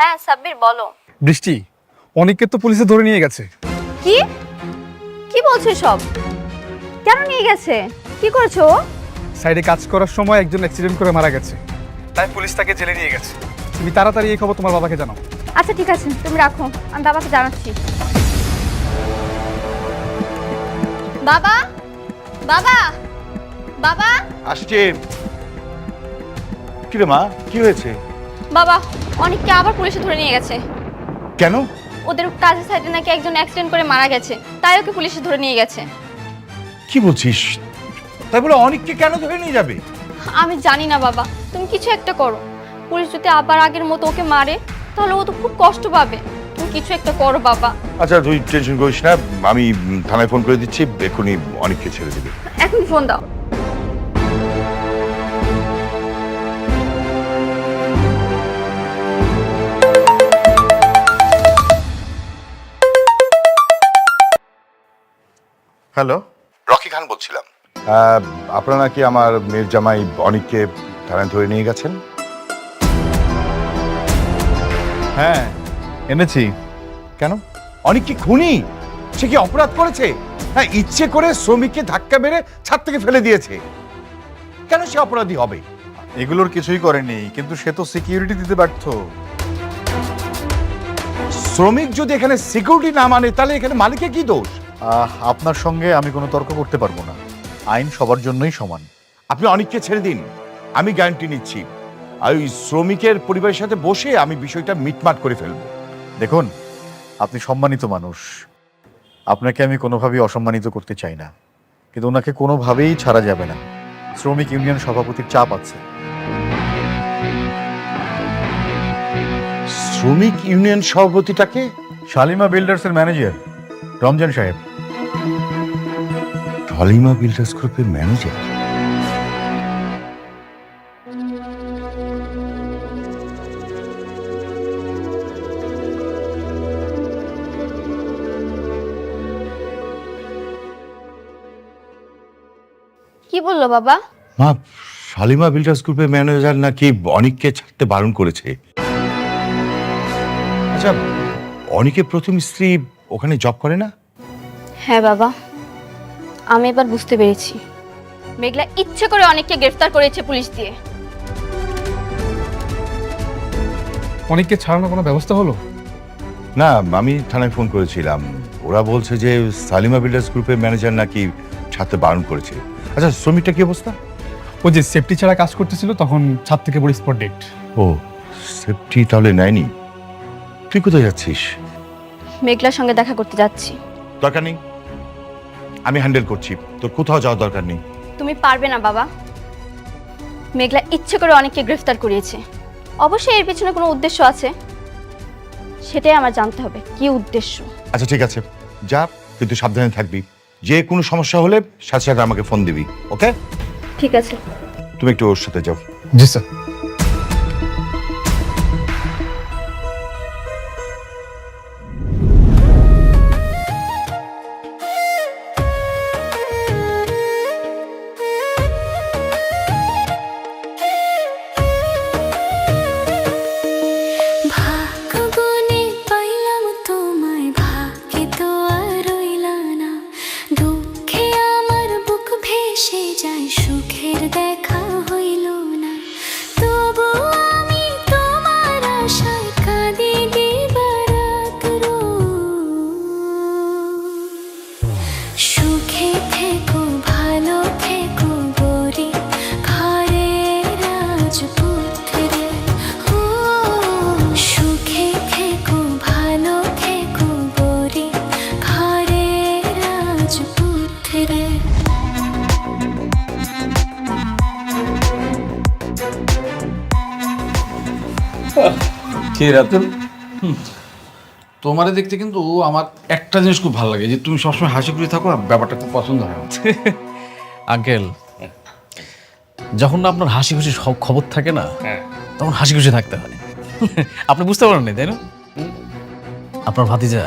হ্যাঁ সাব্বির বলো। বৃষ্টি, অনেককে তো পুলিশে ধরে নিয়ে গেছে। কি কি বলছো সব? কেন নিয়ে গেছে? কি করেছো? সাইডে কাজ করার সময় একজন অ্যাক্সিডেন্ট করে মারা গেছে, তাই পুলিশ তাকে জেলে নিয়ে গেছে। তুমি তাড়াতাড়ি এই খবর তোমার বাবাকে জানাও। আচ্ছা ঠিক আছে, তুমি রাখো, আমি বাবাকে জানাচ্ছি। বাবা, বাবা, বাবা। আসছে। কি রে মা, কি হয়েছে? বাবা, অনেককে আবার পুলিশে ধরে নিয়ে গেছে। কেন? ওদের কাজের সাইডে নাকি একজন অ্যাক্সিডেন্ট করে মারা গেছে, তাই ওকে পুলিশে ধরে নিয়ে গেছে। কি বলছিস? তাই বলে অনেককে কেন ধরে নিয়ে যাবে? আমি জানি না বাবা, তুমি কিছু একটা করো। পুলিশ যদি আবার আগের মতো ওকে মারে তাহলে ও তো খুব কষ্ট পাবে। তুমি কিছু একটা করো বাবা। আচ্ছা তুই টেনশন করিস না, আমি থানায় ফোন করে দিচ্ছি, এক্ষুনি অনেককে ছেড়ে দেবে। এখন ফোন দাও। হ্যালো, রকি খান বলছিলাম। আপনারা নাকি আমার মেয়ের জামাই অনেককে থানায় ধরে নিয়ে গেছেন? হ্যাঁ, এনেছি। কেন? অনেক কি খুনি? সে কি অপরাধ করেছে? হ্যাঁ, ইচ্ছে করে শ্রমিককে ধাক্কা মেরে ছাদ থেকে ফেলে দিয়েছে। কেন সে অপরাধী হবে? এগুলোর কিছুই করেনি, কিন্তু সে তো সিকিউরিটি দিতে ব্যর্থ। শ্রমিক যদি এখানে সিকিউরিটি না মানে তাহলে এখানে মালিকের কি দোষ? আপনার সঙ্গে আমি কোনো তর্ক করতে পারবো না। আইন সবার জন্যই সমান। আপনি অনেককে ছেড়ে দিন, আমি গ্যারান্টি নিচ্ছি। আর ওই শ্রমিকের পরিবারের সাথে বসে আমি বিষয়টা মিটমাট করে ফেলবো। দেখুন, আপনি সম্মানিত মানুষ, আপনাকে আমি কোনোভাবেই অসম্মানিত করতে চাই না, কিন্তু ওনাকে কোনোভাবেই ছাড়া যাবে না। শ্রমিক ইউনিয়ন সভাপতির চাপ আছে। শ্রমিক ইউনিয়ন সভাপতিটাকে? শালিমা বিল্ডার্সের ম্যানেজার রমজান সাহেব। হালিমা বিল্ডার্স গ্রুপের ম্যানেজার? কি বললো বাবা? মা, শালিমা বিল্ডার্স গ্রুপের ম্যানেজার নাকি অনেককে ছাড়তে বারণ করেছে। আচ্ছা, অনেকের প্রথম স্ত্রী ওখানে জব করে না? হ্যাঁ বাবা, আমি এবার বুঝতে পেরেছি। মেঘলা ইচ্ছে করে অনেককে গ্রেফতার করেছে পুলিশ দিয়ে। অনেককে ছাড়ানোর কোনো ব্যবস্থা হলো? না, আমি থানায় ফোন করেছিলাম, ওরা বলছে যে সালিমা বিল্ডার্স গ্রুপের ম্যানেজার নাকি ছাড়তে বারণ করেছে। আচ্ছা, শ্রমিকটা কি অবস্থা? ও যে সেফটি ছাড়া কাজ করতেছিল তখন ছাদ থেকে পড়ে স্পট ডেট। ও, সেফটি তাহলে নেয়নি। তুই কোথায় যাচ্ছিস? মেঘলার সঙ্গে দেখা করতে যাচ্ছি। দরকার নেই, আমি হ্যান্ডেল করছি, তোর কোথাও যাওয়ার দরকার নেই। তুমি পারবে না বাবা। মেঘলা ইচ্ছে করে অনেককে গ্রেফতার করিয়েছে। অবশ্যই এর পেছনে কোনো উদ্দেশ্য আছে, সেটাই আমার জানতে হবে কি উদ্দেশ্য। আচ্ছা ঠিক আছে, যা, কিন্তু সাবধানে থাকবি। যে কোনো সমস্যা হলে সাথে সাথে আমাকে ফোন দিবি, ওকে? ঠিক আছে। তুমি একটু ওর সাথে যাও। জি স্যার। ভাগ্যগুনে পাইলাম তোমায়, ভাগ্যে তো আর রইলা না। দুঃখে আমার বুক ভেসে যায়, সুখের দেখা হইল না। তবু আমি তোমার আশায় কাঁদি দিবারাত রোজ। সুখে থেকো, ভালো থেকো গরি ঘরের রাজপুত্রে। ও সুখে থেকো, ভালো থেকো গরি ঘরের রাজপুত্রে। কে রাতুল? তোমারে দেখতে কিন্তু আমার একটা জিনিস খুব ভালো লাগে, যে তুমি সবসময় হাসি খুশি থাকো, আর ব্যাপারটা খুব পছন্দ হয় আমার। আঙ্কেল, যখন না আপনার হাসি খুশি সব খবর থাকে না, তখন হাসি খুশি থাকতে হয়। আপনি বুঝতে পারেন না, তাই না? আপনার ভাতিজা,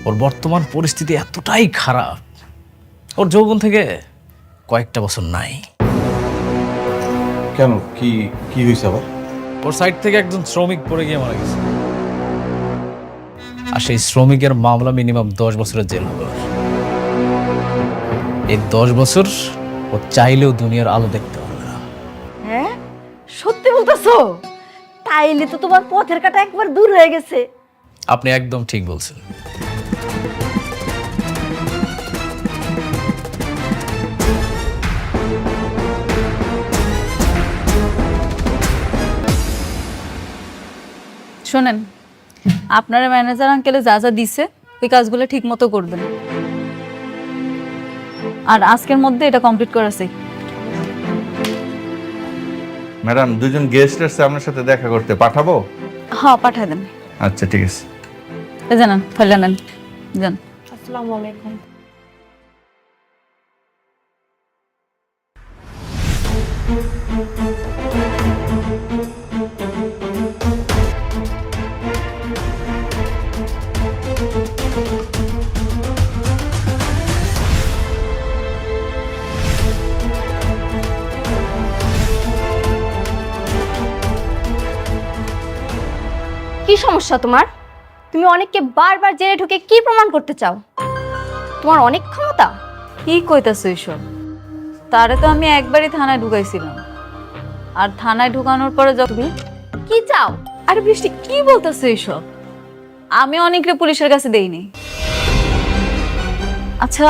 ওর বর্তমান পরিস্থিতি এতটাই খারাপ, ওর যৌবন থেকে কয়েকটা বছর নাই। কেন, কি কি হয়েছে আবার? ওর সাইড থেকে একজন শ্রমিক পড়ে গিয়ে মারা গেছে। আর সেই শ্রমিকের মামলা মিনিমাম 10 বছরের জেল হবে। এই 10 বছর ও চাইলেও দুনিয়ার আলো দেখতে পারবে না। হ্যাঁ, সত্যি বলতেছো? তাইলে তো তোমার পথের কাটা একবার দূর হয়ে গেছে। আপনি একদম ঠিক বলছেন। শোনেন, আপনারা ম্যানেজার আঙ্কেলে যা যা দিছে ওই কাজগুলো ঠিক মতো করবেন, আর আজকের মধ্যে এটা কমপ্লিট করা চাই। ম্যাডাম, দুজন গেস্ট আসছে আপনার সাথে দেখা করতে, পাঠাবো? হ্যাঁ, পাঠায় দেন। আচ্ছা, ঠিক আছে। জানান, ফাইলে নেন, যান। আসসালামু আলাইকুম। কি সমস্যা তোমার? তুমি অনেককে বারবার জেলে ঢুকে কি প্রমাণ করতে চাও? তোমার অনেক ক্ষমতা। কি কইতাছো এইসব? তারে তো আমি একবারই থানায় ঢুকাইছিলাম, আর থানায় ঢুকানোর পরে তুমি কি চাও? আরে বৃষ্টি, কি বলতেছো এইসব? আমি অনেকরে পুলিশের কাছে দেইনি। আচ্ছা,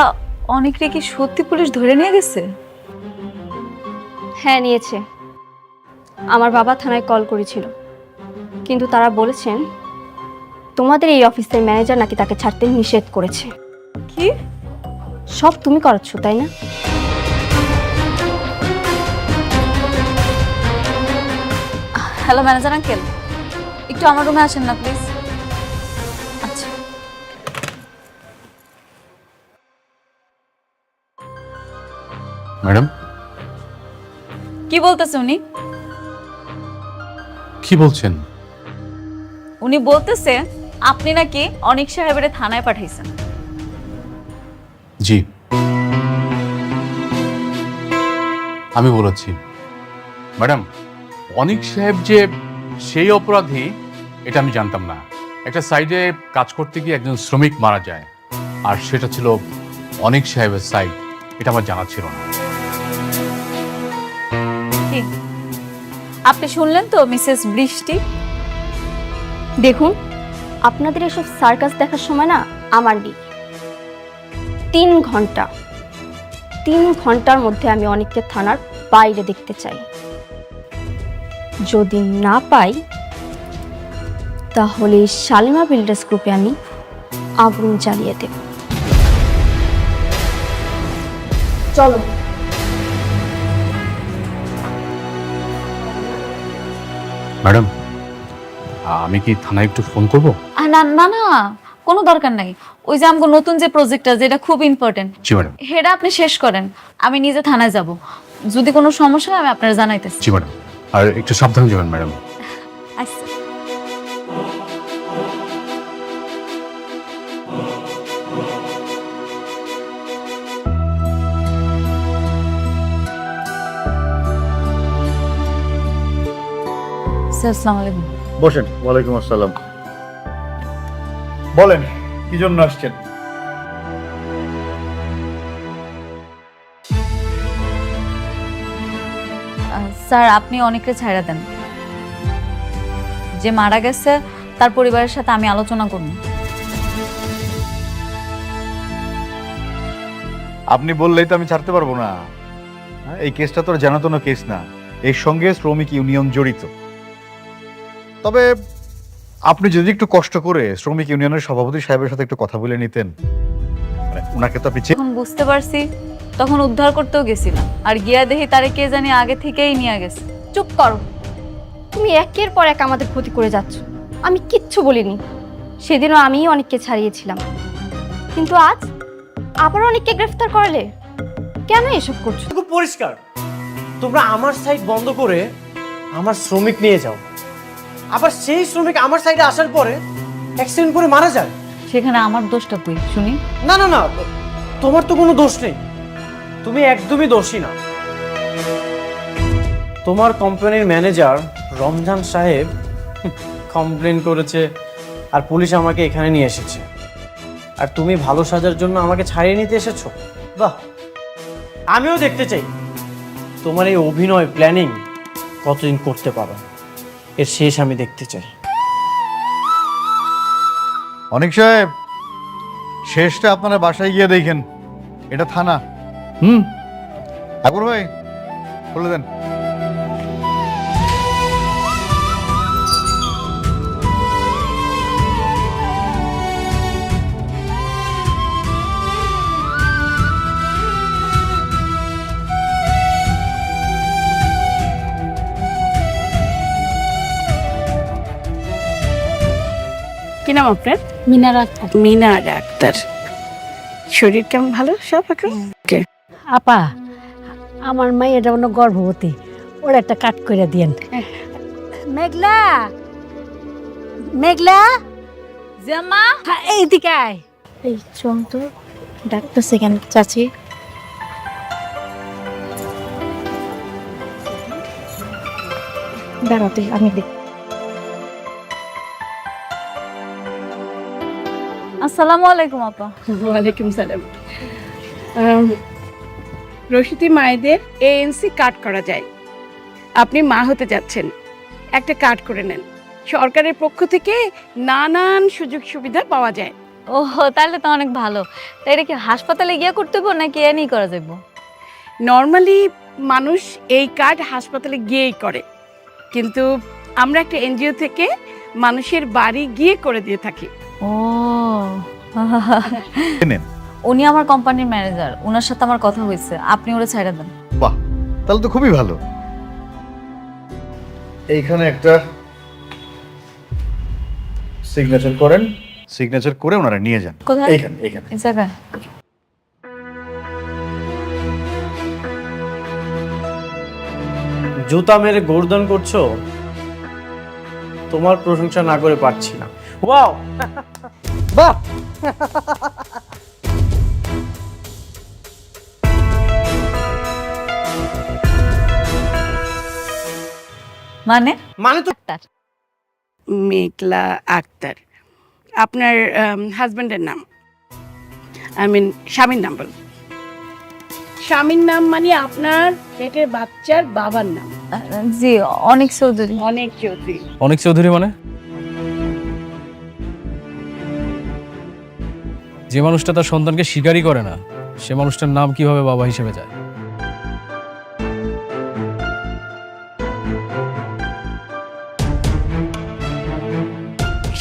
অনেকরে কি সত্যি পুলিশ ধরে নিয়ে গেছে? হ্যাঁ, নিয়েছে। আমার বাবা থানায় কল করেছিল, কিন্তু তারা বলেছেন তোমাদের এই অফিসের ম্যানেজার নাকি তাকে ছাড়তে নিষেধ করেছে। কি? সব তুমি করাচ্ছ, তাই না? হ্যালো ম্যানেজার আঙ্কেল, একটু আমার রুমে আসেন না প্লিজ। আচ্ছা। ম্যাডাম, কি বলতেছে উনি? কি বলছেন? উনি বলতেছে আপনি নাকি অনিক সাহেবের থানায় পাঠাইছেন। জি, আমি বলেছি। ম্যাডাম, অনিক সাহেব যে সেই অপরাধী এটা আমি জানতাম না। একটা সাইডে কাজ করতে গিয়ে একজন শ্রমিক মারা যায়, আর সেটা ছিল অনিক সাহেবের সাইড, এটা আমার জানা ছিল না। কি আপনি শুনলেন তো মিসেস বৃষ্টি? দেখুন, আপনাদের এসব সার্কাস দেখার সময় না আমার নেই। 3 ঘন্টার মধ্যে আমি অনেককে থানার বাইরে দেখতে চাই। যদি না পাই তাহলে শালিমা বিল্ডার্স গ্রুপে আমি আগুন জ্বালিয়ে দেব। চলো। ম্যাডাম, আমি কি থানায় একটু ফোন করব? না না না, কোনো দরকার নাই। ওই যে আমগো নতুন যে প্রজেক্টটা, যেটা খুব ইম্পর্টেন্ট, জি ম্যাডাম। সেটা আপনি শেষ করেন, আমি নিজে থানায় যাব। যদি কোনো সমস্যা হয় আমি আপনার জানাইতেছি। জি ম্যাডাম, আর একটু সাবধানে যাবেন ম্যাডাম। আচ্ছা। স্যার, আসসালামু আলাইকুম। বসেন। ওয়ালাইকুম আসসালাম। বলেন, কি জন্য আসছেন? স্যার, আপনি অনেককে ছাইড়া দেন। যে মারা গেছে তার পরিবারের সাথে আমি আলোচনা করব। আপনি বললেই তো আমি ছাড়তে পারবো না। এই কেসটা তোর জানাতনো কেস না, এর সঙ্গে শ্রমিক ইউনিয়ন জড়িত। তবে আপনি যদি একটু কষ্ট করে শ্রমিক ইউনিয়নের সভাপতি সাহেবের সাথে একটু কথা বলে নিতেন। ওনাকে তো আপনি যখন বুঝতে পারছি তখন উদ্ধার করতেও গেছিলাম, আর গিয়া দেখি তারে কে জানি আগে থেকেই নিয়ে গেছে। চুপ করো। তুমি একের পর এক আমাদের ক্ষতি করে যাচ্ছ। আমি কিচ্ছু বলিনি। সেদিনও আমিই অনেককে ছাড়িয়েছিলাম, কিন্তু আজ আবার অনেককে গ্রেফতার করলে। কেন এসব করছো? খুব পরিষ্কার, তোমরা আমার সাইড বন্ধ করে আমার শ্রমিক নিয়ে যাও, আবার সেই শ্রমিক আমার সাইডে আসার পরে অ্যাক্সিডেন্ট করে মারা যায়। সেখানে আমার দোষটা কই শুনি? না না না, তোমার তো কোনো দোষ নেই, তুমি একদমই দোষী না। তোমার কোম্পানির ম্যানেজার রমজান সাহেব কমপ্লেন করেছে আর পুলিশ আমাকে এখানে নিয়ে এসেছে, আর তুমি ভালো সাজার জন্য আমাকে ছাড়িয়ে নিতে এসেছো। বাহ, আমিও দেখতে চাই তোমার এই অভিনয় প্ল্যানিং কতদিন করতে পারো, এর শেষ আমি দেখতে চাই। অনেক সাহেব, শেষটা আপনারা বাসায় গিয়ে দেখেন, এটা থানা। আকবর ভাই বলে দেন। কি নাম আপনার? মিনার আক্তার। মিনার আক্তার। শরীর কেমন? ভালো সব এখন? আপা, আমার মাইয়াটা অন্য গর্ভবতী, ওর একটা কাট করে দিয়েন। মেঘলা, মেঘলা, জামা হ্যাঁ, এইদিকে আয়। এই চল তো, ডাকতেছে কেন চাচি? দাঁড়াতে আমি দেখ। আসসালামু আলাইকুম আপা। ওয়ালাইকুম সালাম। রশিদি মায়েদের এএনসি কার্ড করা যায়। আপনি মা হতে যাচ্ছেন, একটা কার্ড করে নেন। সরকারের পক্ষ থেকে নানান সুযোগ সুবিধা পাওয়া যায়। ও তাহলে তো অনেক ভালো। তাই এটা কি হাসপাতালে গিয়ে করতে হবে নাকি এনি করা যাবে? নর্মালি মানুষ এই কার্ড হাসপাতালে গিয়েই করে, কিন্তু আমরা একটা এনজিও থেকে মানুষের বাড়ি গিয়ে করে দিয়ে থাকি। ও নেন। উনি আমার কোম্পানির ম্যানেজার, ওনার সাথে আমার কথা হয়েছে, আপনি ওরা ছাইড়া দেন। বাহ, তাহলে তো খুবই ভালো। এইখানে একটা সিগনেচার করেন, সিগনেচার করে ওনারা নিয়ে যান। কোথায়? এইখানে এইখানে। এই জায়গায়? জুতা মেরে গোর্দন করছো, তোমার প্রশংসা না করে পারছি না। ওয়াও, বাহ, মানে মানে তো মেঘলা আক্তার আপনার হাজবেন্ডের নাম? আই মিন স্বামীর নাম বলুন। স্বামীর নাম মানে আপনার পেটের বাচ্চার বাবার নাম? জি, অনেক চৌধুরী। অনেক চৌধুরী। অনেক চৌধুরী মানে? যে মানুষটা তার সন্তানকে স্বীকারই করে না, সে মানুষটার নাম কিভাবে বাবা হিসেবে যায়?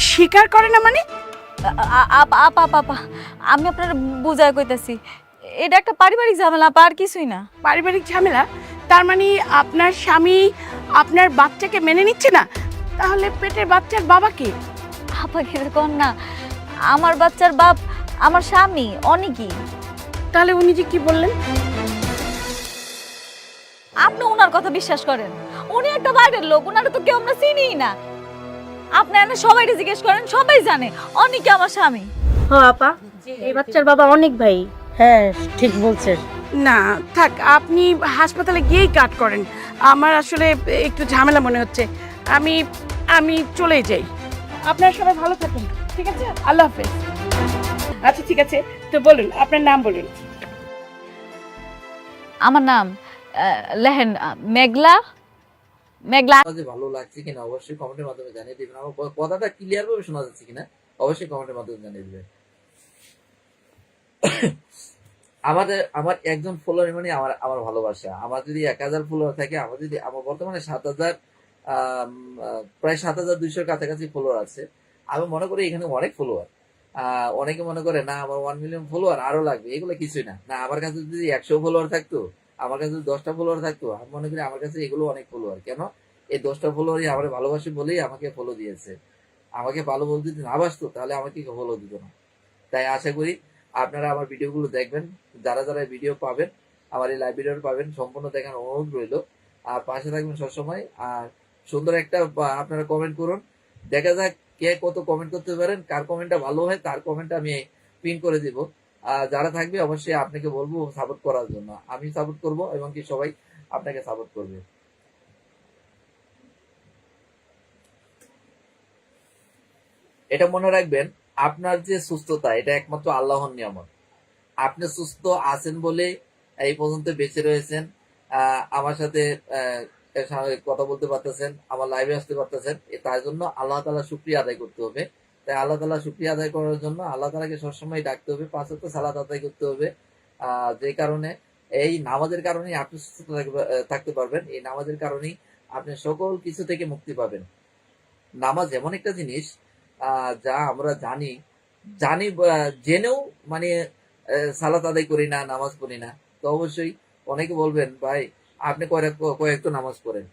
স্বীকার করে না মানে? আপা আপা, আমি আপনার বুঝায় কইতাছি, এটা একটা পারিবারিক ঝামেলা আপা, আর কিছুই না। পারিবারিক ঝামেলা? তার মানে আপনার স্বামী আপনার বাচ্চাকে মেনে নিচ্ছে না? তাহলে পেটের বাচ্চার বাবাকে? আপা কিরকম না, আমার বাচ্চার বাপ আমার স্বামী অনেকই। তাহলে উনি যে কি বললেন? আপনি ওনার কথা বিশ্বাস করেন? উনি একটা বাইরের লোক, ওনারা তো কেউ আমরা চিনিই না। আপনি এনে সবাই জিজ্ঞেস করেন, সবাই জানে অনেকে আমার স্বামী। হ্যাঁ আপা, এই বাচ্চার বাবা অনেক ভাই। হ্যাঁ ঠিক বলছেন। না থাক, আপনি হাসপাতালে গিয়েই কাট করেন। আমার আসলে একটু ঝামেলা মনে হচ্ছে। আমি আমি চলে যাই। আপনারা সবাই ভালো থাকুন, ঠিক আছে? আল্লাহ হাফেজ। আচ্ছা ঠিক আছে, তো বলুন আপনার নাম বলুন। আমার নাম লেহেন মেঘলা। মেঘলা। ভালো লাগছে কিনা অবশ্যই কমেন্টের মাধ্যমে জানিয়ে দিবেন। আমার কথাটা ক্লিয়ার ভাবে শোনা যাচ্ছে কিনা অবশ্যই কমেন্টের মাধ্যমে জানিয়ে দিবেন। আমার একজন ফলোয়ার মানে আমার ভালোবাসা। আমার যদি 1000 ফলোয়ার থাকে, আমার বর্তমানে 7000 প্রায় 7200 কাছাকাছি ফলোয়ার আছে। আমি মনে করি এখানে অনেক ফলোয়ার। অনেকে মনে করে না আমার 1 মিলিয়ন ফলোয়ার আরো লাগবে, এগুলো কিছুই না। না, আমার কাছে যদি 100 ফলোয়ার থাকতো, আমার কাছে যদি 10টা ফলোয়ার থাকতো, আমি মনে করি আমার কাছে এগুলো অনেক ফলোয়ার। কেন? এই 10টা ফলোয়ারই আমার ভালোবাসে বলেই আমাকে ফলো দিয়েছে। আমাকে ভালো বলতে যদি না বাসতো তাহলে আমাকে ফলো দিত না। তাই আশা করি আপনারা আমার ভিডিওগুলো দেখবেন। যারা যারা ভিডিও পাবেন, আমার এই লাইভ ভিডিও পাবেন, সম্পূর্ণ দেখার অনুরোধ রইল। আর পাশে থাকবেন সবসময়। আর সুন্দর একটা আপনারা কমেন্ট করুন, দেখা যাক কে কত কমেন্ট করতে পারেন। কার কমেন্টটা ভালো হয় তার কমেন্ট আমি পিন করে দিব। যারা থাকবে অবশ্যই আপনাকে বলবো সাপোর্ট করার জন্য। আমি সাপোর্ট করব এবং কি সবাই আপনাকে সাপোর্ট করবে। এটা মনে রাখবেন, আপনার যে সুস্থতা এটা একমাত্র আল্লাহর নিয়ামত। আপনি সুস্থ আছেন বলে এই পর্যন্ত বেঁচে রয়েছেন, আমার সাথে কথা বলতে পারতেছেন, আমার লাইভে আসতে পারতেছেন, তার জন্য আল্লাহ তাআলা শুকরিয়া আদায় করতে হবে। তাই আল্লাহ তাআলা শুকরিয়া আদায় করার জন্য আল্লাহ তাআলাকে সবসময় ডাকতে হবে, 5 ওয়াক্ত সালাত আদায় করতে হবে। যে কারণে এই নামাজের কারণেই আপনি সুস্থ থাকতে পারবেন, এই নামাজের কারণেই আপনি সকল কিছু থেকে মুক্তি পাবেন। নামাজ এমন একটা জিনিস যা আমরা জেনেও মানে সালাত আদায় করি না, নামাজ পড়ি না। তো অবশ্যই অনেকে বলবেন, ভাই আপনি কয়েকটা নামাজ পড়েন।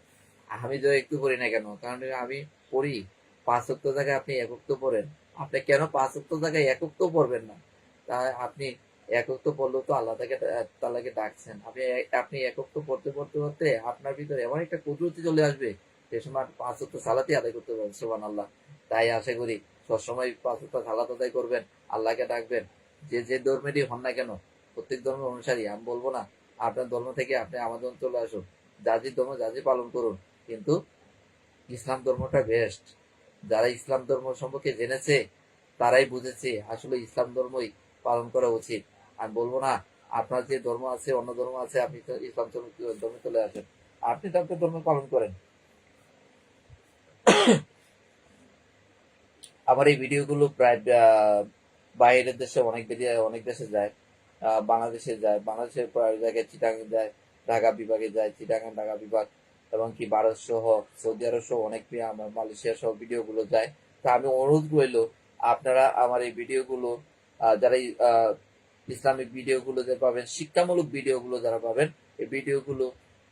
আমি তো একটু পড়ি না কেন? কারণ আমি পড়ি 5 ওয়াক্ত জায়গায় আপনি 1 ওয়াক্ত পড়েন। আপনি কেন 5 ওয়াক্ত জায়গায় 1 ওয়াক্ত পড়বেন না? তা আপনি 1 ওয়াক্ত পড়লেও তো আল্লাহ তাআলাকে ডাকছেন। আপনি 1 ওয়াক্ত পড়তে পড়তে পড়তে আপনার ভিতরে এমন একটা কুদরতি চলে আসবে, সে সময় 5 ওয়াক্ত সালাতই আদায় করতে পারবেন। সুবহানাল্লাহ। তাই আশা করি সবসময় 5 ওয়াক্ত সালাত আদায় করবেন, আল্লাহকে ডাকবেন। যে ধর্মেরই হন না কেন, প্রত্যেক ধর্মের অনুসারী, আমি বলবো না আপনার ধর্ম থেকে আপনি আমার ধর্ম চলে আসুন, জাতির ধর্ম জাতি পালন করুন, কিন্তু ইসলাম ধর্মটা বেস্ট। যারা ইসলাম ধর্ম সম্পর্কে জেনেছে তারাই বুঝেছে আসলে ইসলাম ধর্মই পালন করা উচিত। আমি বলবো না আপনার যে ধর্ম আছে, অন্য ধর্ম আছে, আপনি তো ইসলাম ধর্মে চলে আসেন, আপনি তো আপনার ধর্ম পালন করেন। আমার এই ভিডিওগুলো প্রায় বাইরের দেশে অনেক দেশে যায়, বাংলাদেশে যায়, বাংলাদেশের প্রায় জায়গায় চিটাগাং যায়, ঢাকা বিভাগে যায়, চিটাগাং ঢাকা বিভাগ, এবং কি ভারত সহ, সৌদি আরব সহ অনেক আমার মালয়েশিয়া সহ ভিডিওগুলো যায়। তা আমি অনুরোধ রইল, আপনারা আমার এই ভিডিওগুলো যারা ইসলামিক ভিডিওগুলো যে পাবেন, শিক্ষামূলক ভিডিওগুলো যারা পাবেন, এই ভিডিওগুলো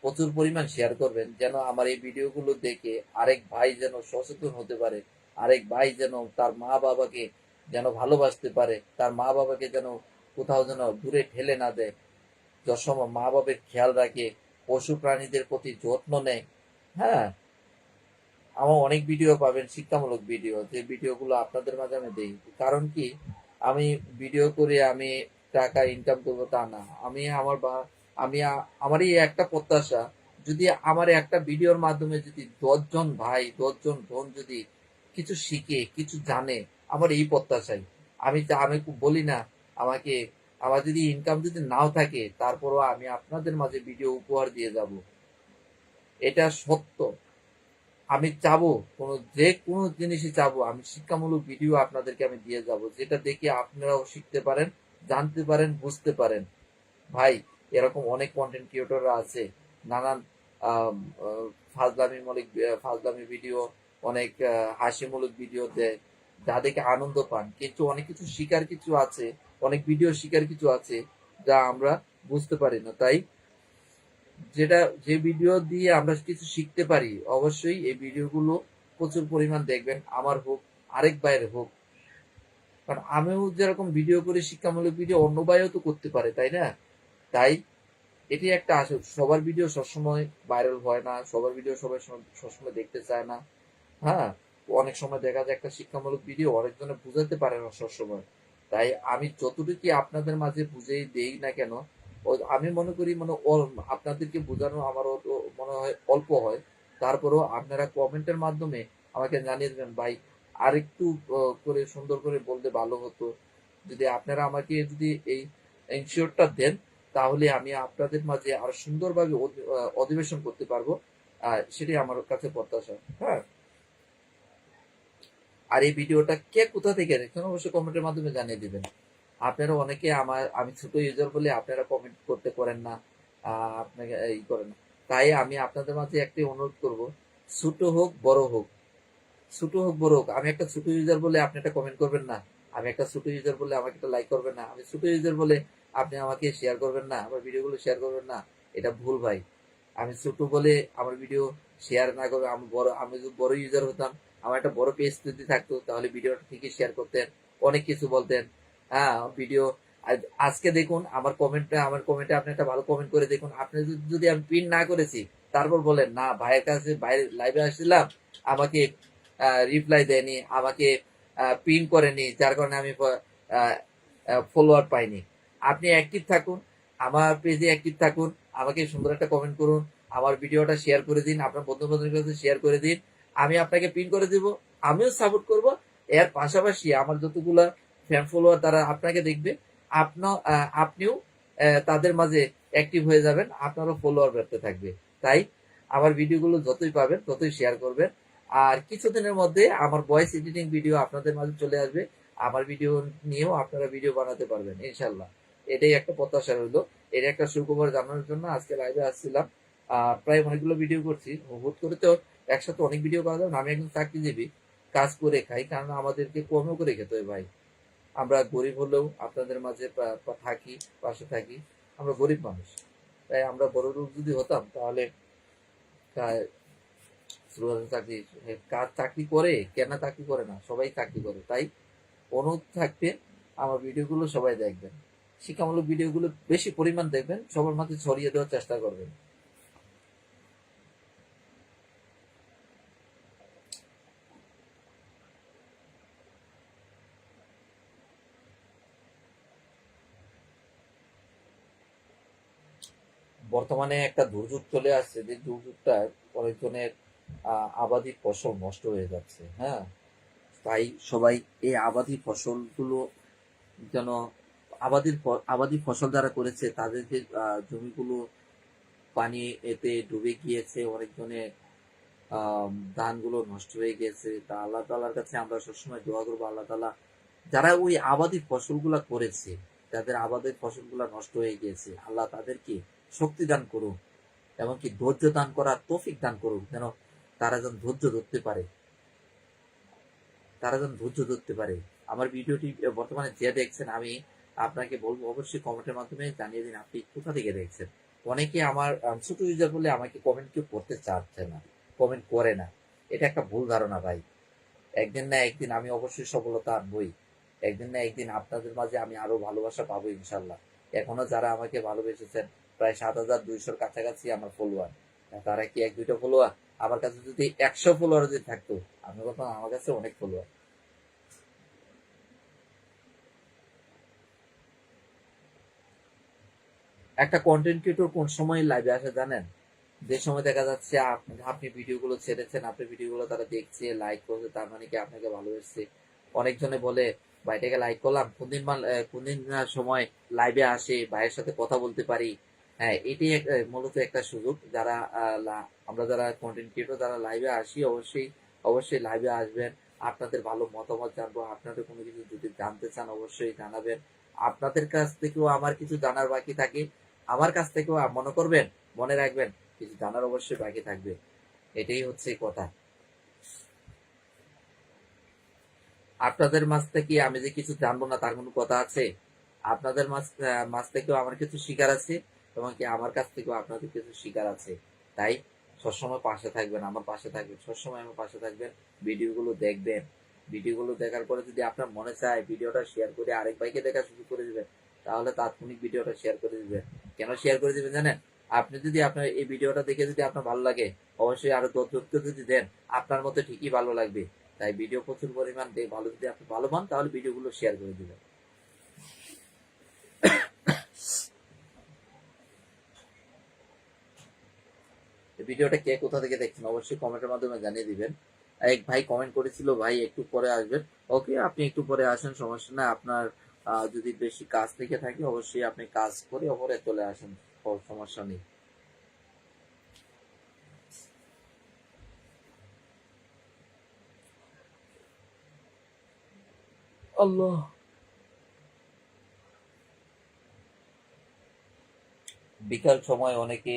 প্রচুর পরিমাণ শেয়ার করবেন, যেন আমার এই ভিডিওগুলো দেখে আরেক ভাই যেন সচেতন হতে পারে, আরেক ভাই যেন তার মা বাবাকে যেন ভালোবাসতে পারে, তার মা বাবাকে যেন কোথাও যেন দূরে ঠেলে না দেয়, যসময় মা বাবার খেয়াল রাখে, পশু প্রাণীদের প্রতি যত্ন নেয়। হ্যাঁ, আমার অনেক ভিডিও পাবেন, শিক্ষামূলক ভিডিও, যে ভিডিওগুলো আপনাদের মাঝে আমি দিই। কারণ কি, আমি ভিডিও করে আমি টাকা ইনকাম করবো তা না। আমারই একটা প্রত্যাশা, যদি আমার একটা ভিডিওর মাধ্যমে যদি 10 জন ভাই 10 জন বোন যদি কিছু শিখে কিছু জানে, আমার এই প্রত্যাশাই। আমি বলি না আমার যদি ইনকাম যদি নাও থাকে, তারপরও আমি আপনাদের মাঝে ভিডিও উপহার দিয়ে যাব, এটা সত্য। আমি চাবো যে কোনো জিনিসই চাবো, আমি শিক্ষামূলক ভিডিও আপনাদেরকে আমি দিয়ে যাব, যেটা দেখে আপনারাও শিখতে পারেন, জানতে পারেন, বুঝতে পারেন। ভাই এরকম অনেক কন্টেন্ট ক্রিয়েটররা আছে, নানান ফাজলামি ভিডিও, অনেক হাসিমূলক ভিডিও দেয়, যা দেখে আনন্দ পান, কিন্তু অনেক কিছু শিকার কিছু আছে, অনেক ভিডিও শিকার কিছু আছে যা আমরা বুঝতে পারি না। তাই যে ভিডিও দিয়ে আমরা কিছু শিখতে পারি, অবশ্যই এই ভিডিওগুলো প্রচুর পরিমাণ দেখবেন, আমার হোক আরেক ভাইয়ের হোক। কারণ আমিও যেরকম ভিডিও করি শিক্ষামূলক ভিডিও, অন্য ভাইও তো করতে পারে, তাই না? তাই এটি একটা আসল, সবার ভিডিও সবসময় ভাইরাল হয় না, সবার ভিডিও সবাই সবসময় দেখতে চায় না। হ্যাঁ, অনেক সময় দেখা যায় একটা শিক্ষামূলক ভিডিও অনেকজনে বুঝাতে পারে না সবসময়। তাই আমি যতটুকু আপনাদের মাঝে বুঝেই দেই না কেন, আমি মনে করি আপনাদেরকে বোঝানো আমার মনে হয় অল্প হয়। তারপরেও আপনারা কমেন্টের মাধ্যমে আমাকে জানিয়ে দেবেন, ভাই আরেকটু করে সুন্দর করে বলতে ভালো হতো। যদি আপনারা আমাকে যদি এই ইনশিওরটা দেন, তাহলে আমি আপনাদের মাঝে আরো সুন্দরভাবে অধিবেশন করতে পারবো, সেটাই আমার কাছে প্রত্যাশা। হ্যাঁ, আর এই ভিডিওটা কে কোথা থেকে দেখছেন অবশ্যই কমেন্টের মাধ্যমে জানিয়ে দিবেন। আপনারা অনেকে আমি ছোট ইউজার বলে আপনারা কমেন্ট করতে পারেন না, আপনাকে করেন না। তাই আমি আপনাদের মাঝে একটাই অনুরোধ করব, ছোট হোক বড় হোক, আমি একটা ছোট ইউজার বলে আপনি একটা কমেন্ট করবেন না, আমি একটা ছোট ইউজার বলে আমাকে একটা লাইক করবেন না, আমি ছোট ইউজার বলে আপনি আমাকে শেয়ার করবেন না, আমার ভিডিওগুলো শেয়ার করবেন না, এটা ভুল ভাই। আমি ছোট বলে আমার ভিডিও শেয়ার না করে আমি যদি বড় ইউজার হতাম, আমার একটা বড় পেজ যদি থাকতো, তাহলে ভিডিওটা ঠিকই শেয়ার করতেন, অনেক কিছু বলতেন। হ্যাঁ, ভিডিও আজকে দেখুন আমার কমেন্টে আপনি একটা ভালো কমেন্ট করে দেখুন, আপনি যদি আমি পিন না করেছি, তারপর বলেন না ভাইয়ের কাছে, বাইরে লাইভে আসছিলাম, আমাকে রিপ্লাই দেয়নি, আমাকে পিন করেনি, যার কারণে আমি ফলোয়ার পাইনি। আপনি অ্যাক্টিভ থাকুন, আমার পেজে অ্যাক্টিভ থাকুন, আমাকে সুন্দর একটা কমেন্ট করুন, আমার ভিডিওটা শেয়ার করে দিন, আপনার বন্ধু বান্ধবের কাছে শেয়ার করে দিন, আমি আপনাকে পিন করে দিব, আমিও সাপোর্ট করব এর পাশাপাশি আমার যতগুলা ফ্যান ফলোয়ার তারা আপনাকে দেখবে, আপনিও তাদের মাঝে অ্যাক্টিভ হয়ে যাবেন, আপনারও ফলোয়ার বাড়তে থাকবে। তাই আমার ভিডিওগুলো যতই পাবেন ততই শেয়ার করবেন। আর কিছুদিনের মধ্যে আমার ভয়েস এডিটিং ভিডিও আপনাদের মাঝে চলে আসবে, আমার ভিডিও নিয়েও আপনারা ভিডিও বানাতে পারবেন ইনশাল্লাহ। এটাই একটা প্রত্যাশা রইলো। এর একটা সুখবর জানানোর জন্য আজকে লাইভে আসছিলাম। প্রায় অনেকগুলো ভিডিও করছি, হুট করে তো একসাথে অনেক ভিডিও করা যাবে না। আমি একজন চাকরিজীবী, কাজ করে খাই, কারণ আমাদেরকে কর্ম করে খেতে হয় ভাই। আমরা গরিব হলেও আপনাদের মাঝে থাকি, পাশে থাকি। আমরা গরিব মানুষ, তাই আমরা বড় লোক যদি হতাম তাহলে চাকরি কাজ চাকরি করে কেন চাকরি করে না, সবাই চাকরি করে। তাই অনুরোধ থাকবে আমার ভিডিওগুলো সবাই দেখবেন, শিক্ষামূলক ভিডিওগুলো বেশি পরিমাণ দেখবেন, সবার মাঝে ছড়িয়ে দেওয়ার চেষ্টা করবেন। বর্তমানে একটা দুর্যোগ চলে আসছে, যে দুর্যোগটা অনেকজনের আবাদি ফসল নষ্ট হয়ে যাচ্ছে। হ্যাঁ, তাই সবাই এই আবাদি ফসলগুলো যেন আবাদি ফসল যারা করেছে তাদের যে জমিগুলো পানি এতে ডুবে গিয়েছে, অনেকজনের ধানগুলো নষ্ট হয়ে গেছে, তা আল্লাহ তাআলার কাছে আমরা সবসময় দোয়া করবো, আল্লাহ তাআলা যারা ওই আবাদি ফসলগুলা করেছে, যাদের আবাদি ফসলগুলা নষ্ট হয়ে গিয়েছে, আল্লাহ তাদেরকে শক্তি দান করুন, এমনকি ধৈর্য দান করার তৌফিক দান করুন, যেন তারা যেন ধৈর্য ধরতে পারে, আমার ভিডিওটি বর্তমানে যে দেখছেন, আমি আপনাকে বলবো অবশ্যই কমেন্টের মাধ্যমে জানিয়ে দিন আপনি কোথা থেকে দেখছেন। অনেকে আমার ছোট ইউজার বলে আমাকে কমেন্ট কেউ করতে চাচ্ছে না, কমেন্ট করে না, এটা একটা ভুল ধারণা ভাই। একদিন না একদিন আমি অবশ্যই সফলতা আনবই, একদিন না একদিন আপনাদের মাঝে আমি আরো ভালোবাসা পাবো ইনশাল্লাহ। এখনো যারা আমাকে ভালোবেসেছেন, প্রায় 7,200 কাছাকাছি আমার ফলোয়ার, তারা কি 1-2টা ফলোয়ার? আমার কাছে যদি 100 ফলোয়ার যদি থাকতো, আমি বলতাম আমার কাছে অনেক ফলোয়ার। একটা কন্টেন্ট ক্রিয়েটর কোন সময় লাইভে আসে জানেন? যে সময় দেখা যাচ্ছে আপনি ভিডিওগুলো ছেড়েছেন, আপনি ভিডিওগুলো তারা দেখছে, লাইক করছে, তার মানে কি আপনাকে ভালোবেসেছে। অনেকজনে বলে ভাইটাকে লাইক করলাম, কোনদিন সময় লাইভে আসে, ভাইয়ের সাথে কথা বলতে পারি। হ্যাঁ, এটি মূলত একটা সুযোগ। যারা আমরা যারা কন্টেন্ট ক্রিয়েটর যারা লাইভে আসি, অবশ্যই লাইভে আসবেন, আপনাদের ভালো মতামত জানবো। আপনাদের কোনো কিছু যদি জানতে চান অবশ্যই জানাবেন। আপনাদের কাছ থেকেও আমার কিছু জানার বাকি থাকে, আমার কাছ থেকেও মনে রাখবেন কিছু জানার অবশ্যই বাকি থাকবে। এটাই হচ্ছে কথা। আপনাদের মাঝ থেকে আমি যে কিছু জানবো না তার কোনো কথা আছে? আপনাদের মাঝ থেকেও আমার কিছু শিকার আছে, এবং কি আমার কাছ থেকেও আপনাদের কিছু শিকার আছে। তাই সবসময় পাশে থাকবেন, আমার পাশে থাকবেন, সবসময় আমার পাশে থাকবেন, ভিডিওগুলো দেখবেন। ভিডিওগুলো দেখার পরে যদি আপনার মনে চায় ভিডিওটা শেয়ার করে আরেক ভাইকে দেখা শুরু করে দিবেন, তাহলে তাৎক্ষণিক ভিডিওটা শেয়ার করে দিবেন। কেন শেয়ার করে দিবেন জানেন? আপনি যদি আপনার এই ভিডিওটা দেখে যদি আপনার ভালো লাগে, অবশ্যই আরো 10 যদি দেন, আপনার মতো ঠিকই ভালো লাগবে। তাই ভিডিও প্রচুর পরিমাণ ভালো, যদি আপনি ভালো পান তাহলে ভিডিওগুলো শেয়ার করে দিবেন। ভিডিওটা কে কোথা থেকে দেখছেন অবশ্যই কমেন্টের মাধ্যমে জানিয়ে দিবেন। এক ভাই কমেন্ট করেছিল, ভাই একটু পরে আসবেন। ওকে, আপনি একটু পরে আসেন, সমস্যা না। আপনার যদি বেশি কাজ থেকে থাকে অবশ্যই আপনি কাজ করে ওপরে চলে আসেন, সমস্যা নেই। আল্লাহ, বিকাল সময় অনেকে